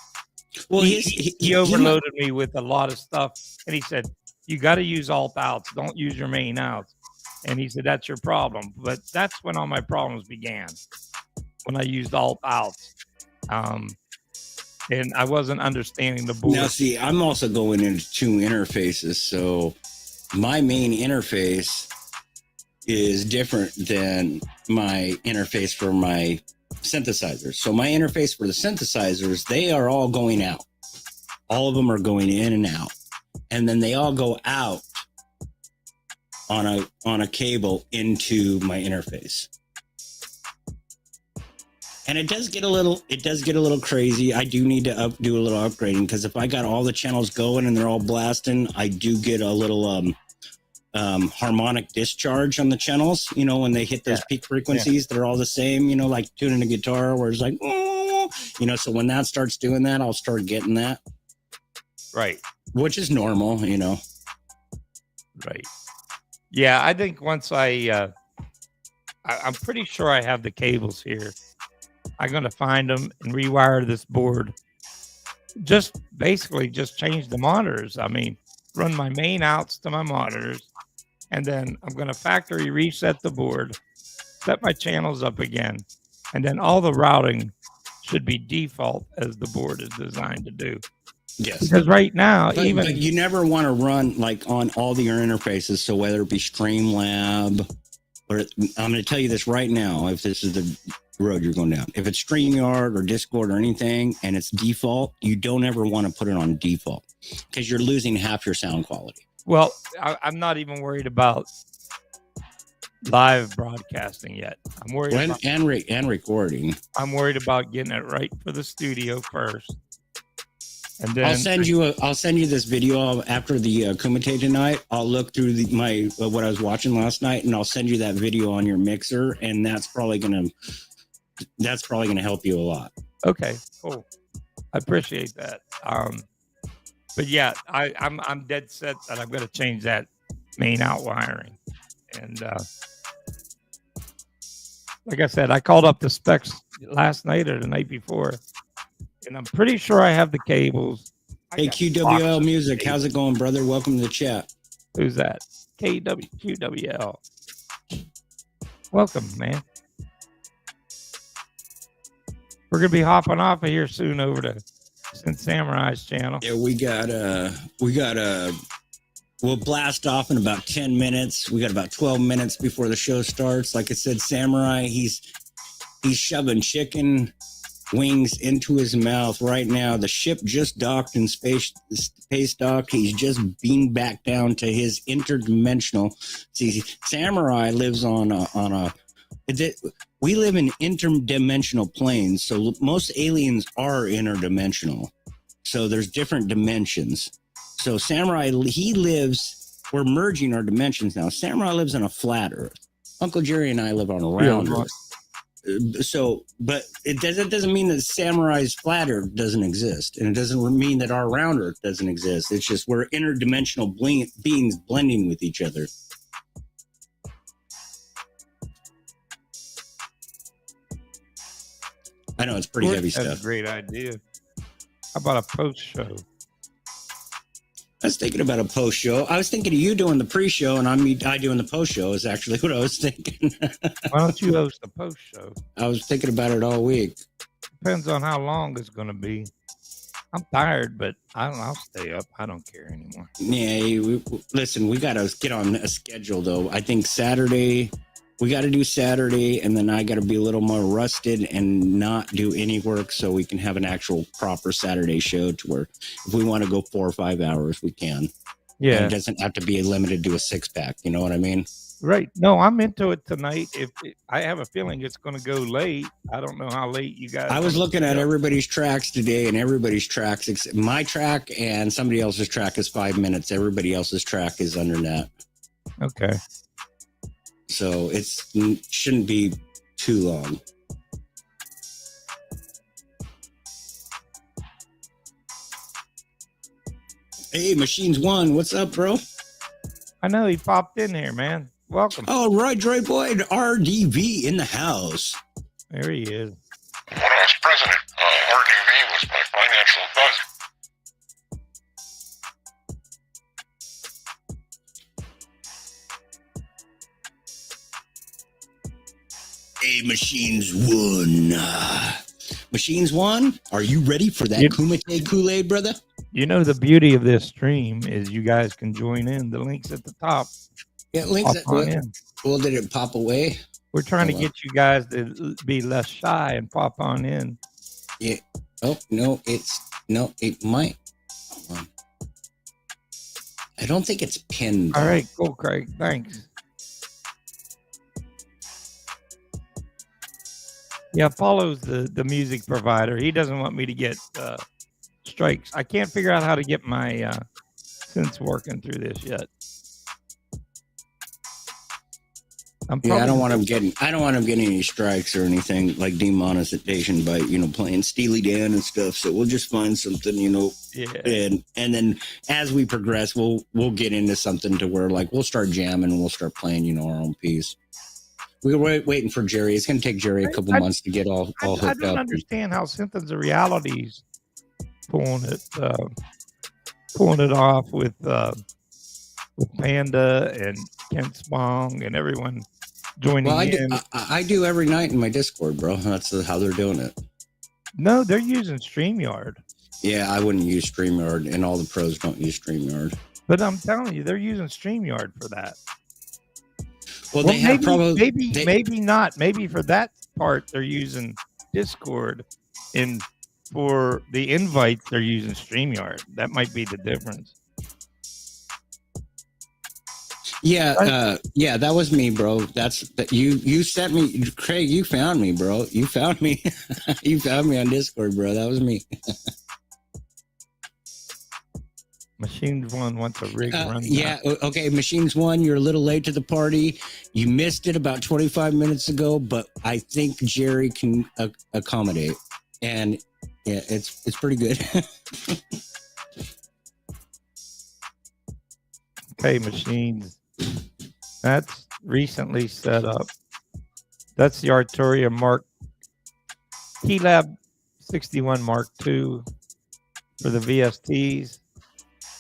Well, he overloaded me with a lot of stuff, and he said, "You got to use alt outs. Don't use your main outs." And he said, "That's your problem." But that's when all my problems began, when I used alt outs, and I wasn't understanding the board. Now, see, I'm also going into two interfaces, so my main interface is different than my interface for my synthesizers. So my interface for the synthesizers, they are all going out. All of them are going in and out, and then they all go out on a cable into my interface. And it does get a little crazy. I do need to do a little upgrading, because if I got all the channels going and they're all blasting, I do get a little harmonic discharge on the channels. You know, when they hit those peak frequencies, they're all the same. You know, like tuning a guitar where it's like, oh, you know. So when that starts doing that, I'll start getting that. Right. Which is normal, you know. Right. Yeah, I think once I'm pretty sure I have the cables here. I'm going to find them and rewire this board. Just basically just change the monitors. I mean, run my main outs to my monitors, and then I'm going to factory reset the board, set my channels up again, and then all the routing should be default as the board is designed to do. Yes. Because right now, But you never want to run like on all your interfaces. So whether it be Streamlab, or I'm going to tell you this right now, if this is the road you're going down, if it's StreamYard or Discord or anything and it's default, you don't ever want to put it on default, because you're losing half your sound quality. Well, I'm not even worried about live broadcasting yet. I'm worried about, and recording. I'm worried about getting it right for the studio first. And then I'll send you this video after the Kumite tonight. I'll look through my what I was watching last night, and I'll send you that video on your mixer, and that's probably gonna help you a lot. Okay, cool. I appreciate that. But yeah, I'm dead set that I'm going to change that main out wiring. And like I said, I called up the specs last night or the night before, and I'm pretty sure I have the cables. Hey, QWL Music, how's it going, brother? Welcome to the chat. Who's that? QWL. Welcome, man. We're gonna be hopping off of here soon over to Synth Samurai's channel. Yeah, we'll blast off in about 10 minutes. We got about 12 minutes before the show starts. Like I said, Samurai, he's shoving chicken wings into his mouth right now. The ship just docked in space dock. He's just beamed back down to his interdimensional. See, Samurai lives we live in interdimensional planes, so most aliens are interdimensional. So there's different dimensions. So Samurai, we're merging our dimensions now. Samurai lives on a flat Earth. Uncle Jerry and I live on a round Earth. So, but it doesn't mean that Samurai's flat Earth doesn't exist, and it doesn't mean that our round Earth doesn't exist. It's just we're interdimensional beings blending with each other. I know it's pretty heavy stuff. That's a great idea. How about a post show? I was thinking about a post show. I was thinking of you doing the pre-show, and I doing the post show is actually what I was thinking. Why don't you host the post show? I was thinking about it all week. Depends on how long it's going to be. I'm tired, but I'll stay up. I don't care anymore. Yeah, listen, we got to get on a schedule, though. I think Saturday, we got to do Saturday, and then I got to be a little more rusted and not do any work so we can have an actual proper Saturday show to where if we want to go 4 or 5 hours, we can. Yeah. And it doesn't have to be limited to a 6-pack. You know what I mean? Right. No, I'm into it tonight. I have a feeling it's going to go late. I don't know how late you guys. I was looking at everybody's tracks today, and everybody's tracks, my track and somebody else's track is 5 minutes. Everybody else's track is under that. Okay. So shouldn't be too long. Hey, Machines One, what's up, bro? I know he popped in here, man. Welcome. Oh, right, Droid Boy, RDV in the house. There he is. When I was president, RDV was my financial advisor. Hey, Machines One. Machines One, are you ready for that Kumite Kool-Aid, brother? You know, the beauty of this stream is you guys can join in. The link's at the top. Yeah, links. Well, did it pop away? We're trying to get you guys to be less shy and pop on in. Yeah. Oh, no, it might. Hold on. I don't think it's pinned. All right, cool, Craig. Thanks. Yeah, follows the music provider. He doesn't want me to get strikes. I can't figure out how to get my synths working through this yet. I don't want him getting any strikes or anything like demonetization by playing Steely Dan and stuff. So we'll just find something, Yeah. And then as we progress, we'll get into something to where like we'll start jamming and we'll start playing our own piece. We were waiting for Jerry. It's going to take Jerry a couple months to get all hooked up. I don't understand how Synths of Reality's pulling it off with Panda and Kent Spong and everyone joining in. I do every night in my Discord, bro. That's how they're doing it. No, they're using StreamYard. Yeah, I wouldn't use StreamYard, and all the pros don't use StreamYard. But I'm telling you, they're using StreamYard for that. Well, they have maybe not. Maybe for that part, they're using Discord, and for the invites, they're using StreamYard. That might be the difference. Yeah, yeah, that was me, bro. You sent me, Craig. You found me, bro. You found me. You found me on Discord, bro. That was me. Machines One wants a rig run. Yeah, okay. Machines One, you're a little late to the party. You missed it about 25 minutes ago, but I think Jerry can accommodate, and yeah, it's pretty good. Okay, Machines. That's recently set up. That's the Arturia T-Lab 61 Mark II for the VSTs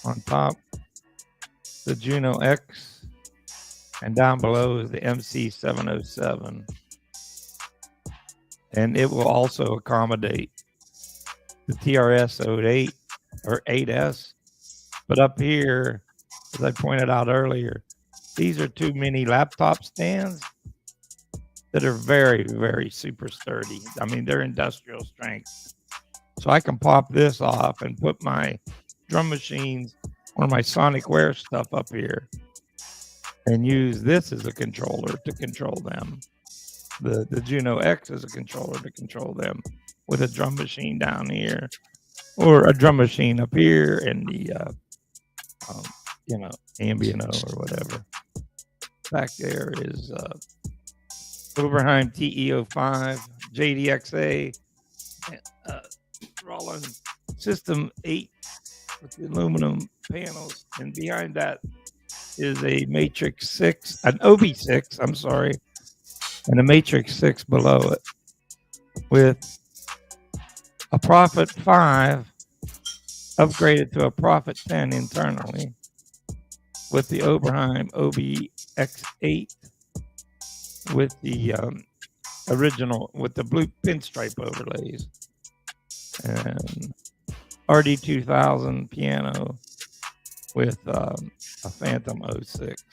on top. The Juno X, and down below is the MC707. And it will also accommodate the TRS-08 or 8S. But up here, as I pointed out earlier, these are two mini laptop stands that are very, very super sturdy. I mean, they're industrial strength. So I can pop this off and put my drum machines or my Sonicware stuff up here and use this as a controller to control them. The Juno X as a controller to control them with a drum machine down here or a drum machine up here and the, Ambient or whatever. Back there is Oberheim TE05, JDXA, Roland System 8 with the aluminum panels, and behind that is a Matrix 6, an OB6, I'm sorry, and a Matrix 6 below it with a Prophet 5 upgraded to a Prophet 10 internally with the Oberheim OBX8 with the original, with the blue pinstripe overlays, and RD2000 piano with a Phantom 06.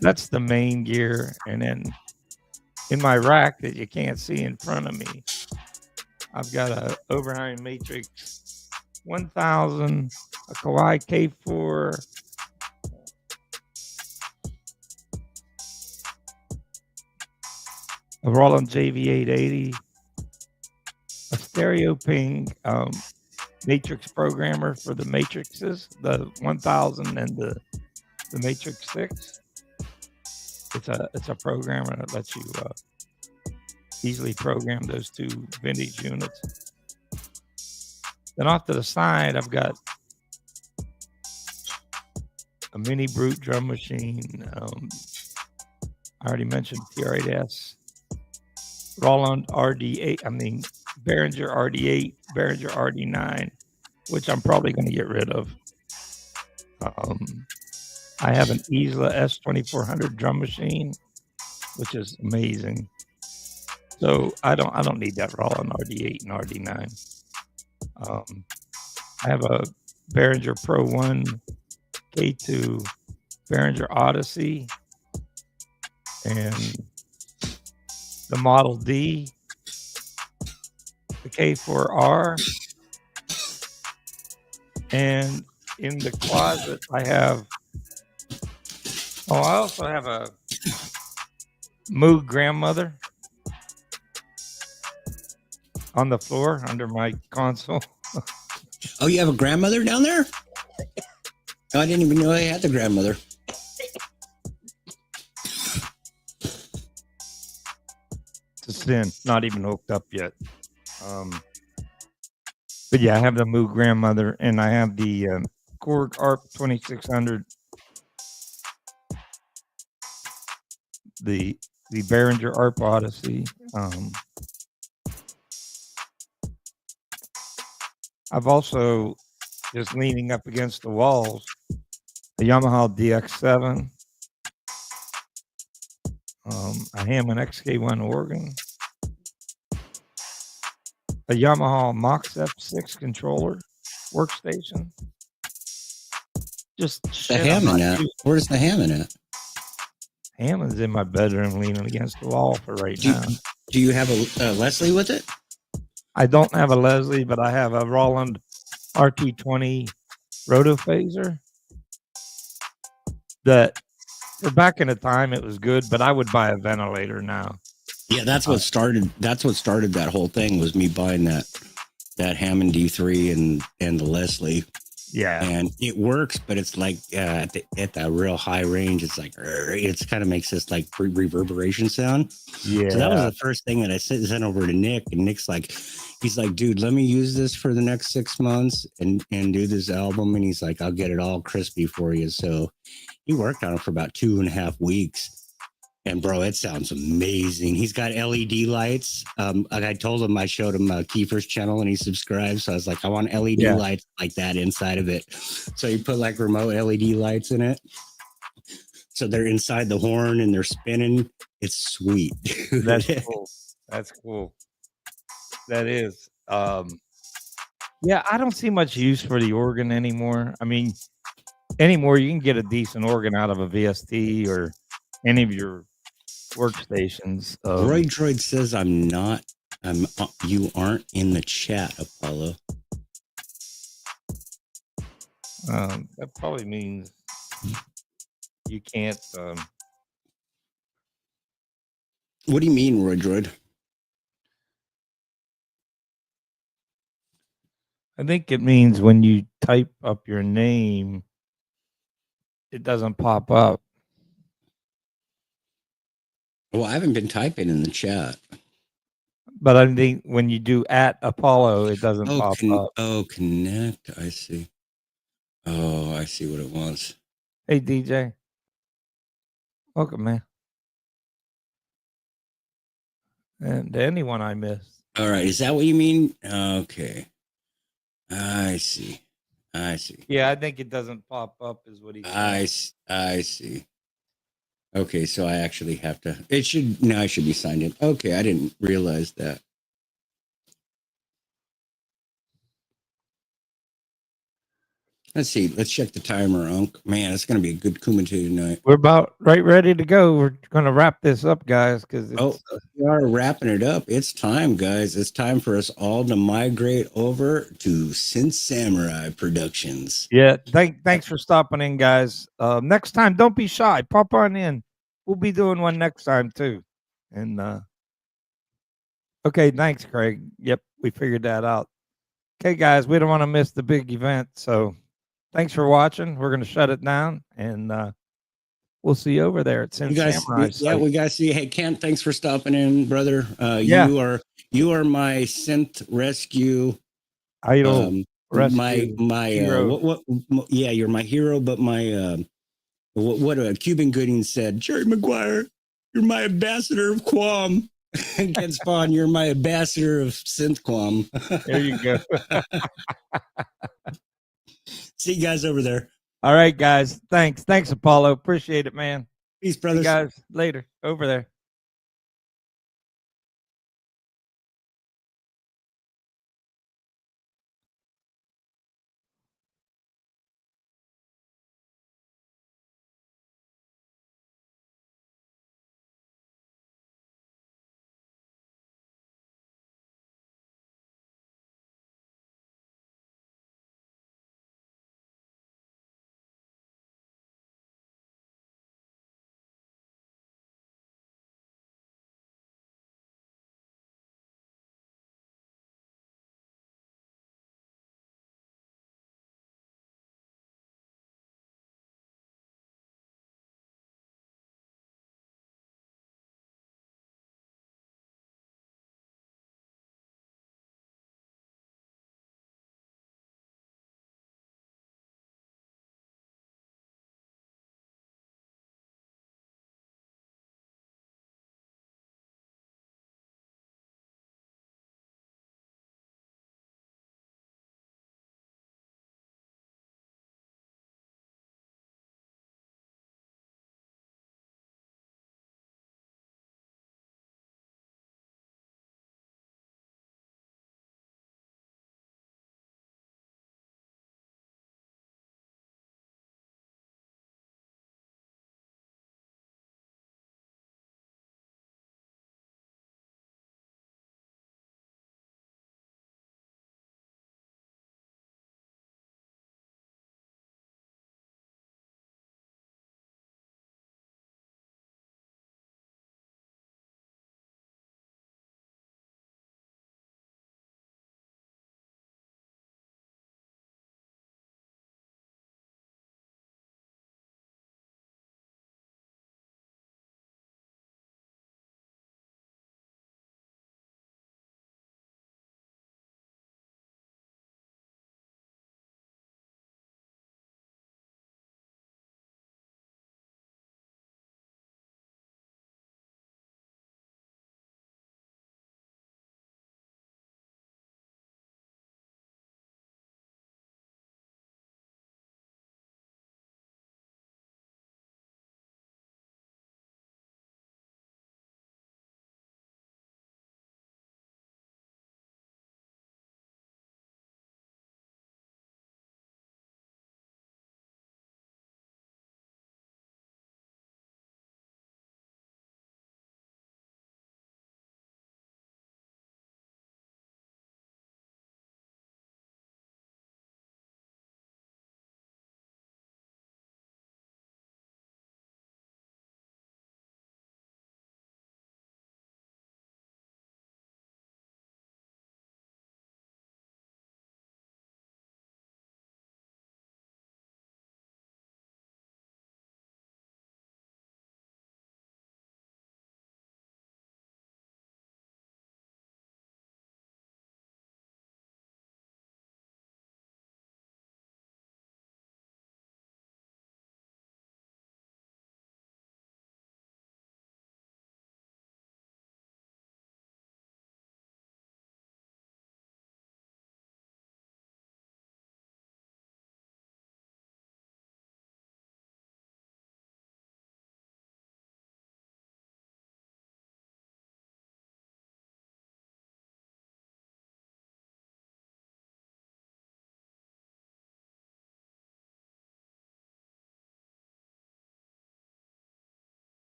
That's the main gear. And then in my rack that you can't see in front of me, I've got a Oberheim Matrix 1000, a Kawai K4, a Roland JV880, a stereo ping matrix programmer for the matrices, the 1000 and the matrix 6, it's a programmer that lets you easily program those two vintage units. Then off to the side, I've got a mini brute drum machine. I already mentioned TR8S, Roland RD8. Behringer RD8, Behringer RD9, which I'm probably going to get rid of. I have an Isla S2400 drum machine, which is amazing. So I don't need that Roland RD8 and RD9. I have a Behringer Pro 1 K2 Behringer Odyssey and the Model D, the K4R, and in the closet I also have a Moog grandmother on the floor under my console. Oh, you have a grandmother down there? Oh, I didn't even know I had the grandmother. It's a sin, not even hooked up yet. But yeah, I have the Moog grandmother, and I have the Korg ARP 2600, the Behringer ARP Odyssey. I've also, just leaning up against the walls, a Yamaha DX7, a Hammond XK1 organ, a Yamaha Mox F6 controller workstation. Just The shit I'm Hammond not at? using. Where's the Hammond at? Hammond's in my bedroom leaning against the wall for right now. Do you have a Leslie with it? I don't have a Leslie, but I have a Roland RT20 Rotophaser that for back in the time it was good, but I would buy a ventilator now. Yeah, that's what started that whole thing, was me buying that Hammond D3 and the Leslie. Yeah. And it works, but it's like at the real high range, it's like it kind of makes this like reverberation sound. Yeah. So that was the first thing that I sent over to Nick, and Nick's like, he's like, dude, let me use this for the next 6 months and do this album. And he's like, I'll get it all crispy for you. So he worked on it for about 2.5 weeks. And bro, it sounds amazing. He's got LED lights. I told him, I showed him Kiefer's channel and he subscribed. So I was like, I want LED lights like that inside of it. So he put like remote LED lights in it. So they're inside the horn and they're spinning. It's sweet. That's cool. That's cool. That is. Yeah, I don't see much use for the organ anymore. I mean, anymore you can get a decent organ out of a VST or any of your workstations. Roy Droid says you aren't in the chat, Apollo. That probably means you can't. What do you mean, Roy Droid? I think it means when you type up your name, it doesn't pop up. Well, I haven't been typing in the chat. But I think when you do at Apollo, it doesn't pop up. Oh, connect. I see. Oh, I see what it wants. Hey, DJ. Welcome, man. And to anyone I missed. All right. Is that what you mean? Okay. I see. Yeah, I think it doesn't pop up is what he said. I see. Okay, so I actually have to. I should be signed in. Okay, I didn't realize that. Let's see. Let's check the timer, Unc. Man, it's going to be a good Kumite tonight. We're about ready to go. We're going to wrap this up, guys. We are wrapping it up. It's time, guys. It's time for us all to migrate over to Synth Samurai Productions. Yeah, thanks for stopping in, guys. Next time, don't be shy. Pop on in. We'll be doing one next time too. And okay, thanks, Craig. Yep, we figured that out. Okay, guys, we don't want to miss the big event, so thanks for watching. We're going to shut it down, and we'll see you over there at Synth You guys, Samurai. yeah, we guys see. Hey, Kent, thanks for stopping in, brother. Yeah. You are my synth rescue Idol rescue my hero. yeah, you're my hero, but my what Cuban Gooding said, Jerry Maguire, you're my ambassador of Quam. Ken Spawn, you're my ambassador of Synth Quam. There you go. See you guys over there. All right, guys. Thanks, Apollo. Appreciate it, man. Peace, See you brothers. guys later over there.